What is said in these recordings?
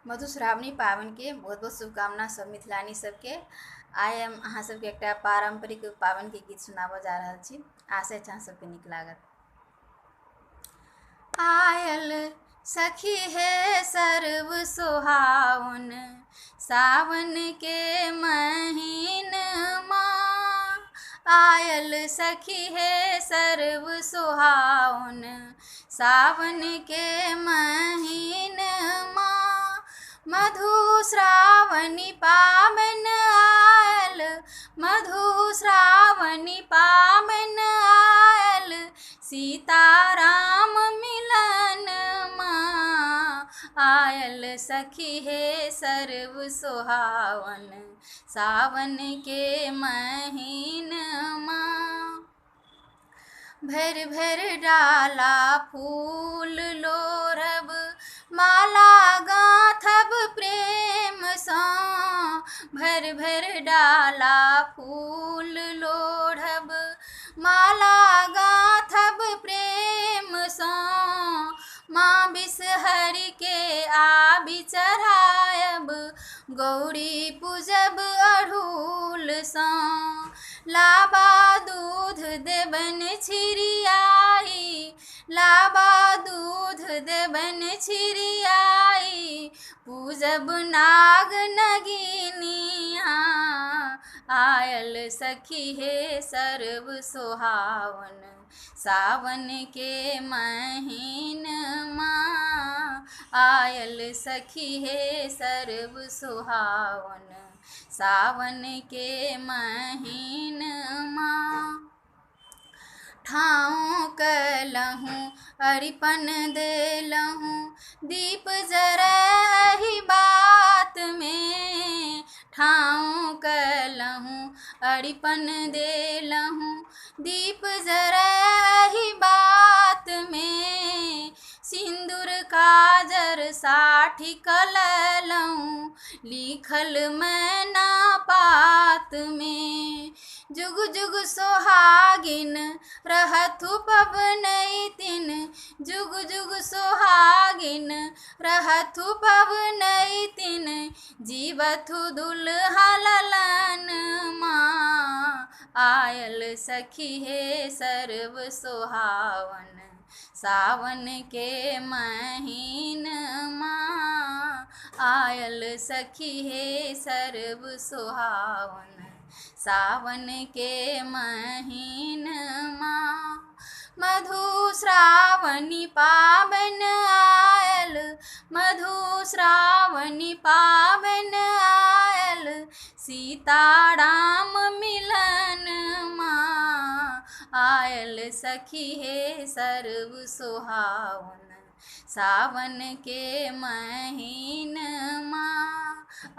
मधुश्रावणी पावन के बहुत बहुत शुभकामना सब मिथिलानी सबके। आइ हम अहाँ सबके एक पारंपरिक पावन के गीत सुनाबऽ जा रहल छी। आशा छै अहाँ सबके नीक लागत। आयल सखी हे सर्व सुहावन, सावन के महीनमा। आयल सखी हे सर्व सुहावन, सावन के महीनमा। मधुश्रावणी पावन आयल, मधुश्रावणी पावन आयल, सीताराम मिलन माँ। आयल सखी हे सर्व सुहावन, सावन के महीनमा। भर भर डाला फूल लोढ़ब, माला गाँथब प्रेम सँ। भर भर डाला फूल लोढ़ब, माला गाँथब प्रेम सँ। माँ बिषहरि के आबि चढ़ायब, गौरी पूजब अड़हुल सँ। लाबा दूध देबन छिड़ियाई, लाबा दूध देबन छिड़ियाई, पूजब नाग नगिनिया। आयल सखी हे सर्व सुहावन, सावन के महीनमा। आयल सखी हे सर्व सुहावन, सावन के महीनमा। ठाँव कलहूँ अरिपन देलहूँ, दीप जरहि बात में। ठाँव कलहूँ अरिपन देलहूँ, दीप जरहि बात में। सिंदूर काजर साठी कललहूँ, लिखल मैना पात में। जुग जुग सोहागिन रहथु पबनैतिन, जुग जुग सोहागिन रहथु पबनैतिन, जीवथु दुल्हा ललन माँ। आयल सखी हे सर्व सुहावन, सावन के महीनमा। आयल सखी हे सर्व सुहावन, सावन के महीनमा। मधुश्रावणी पावन आयल, मधुश्रावणी पावन आयल, सीताराम मिलन माँ। आयल सखी हे सर्व सुहावन, सावन के महीनमा।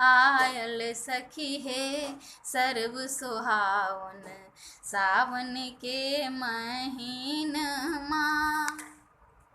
आयल सखी हे सर्व सुहावन, सावन के महीनमा।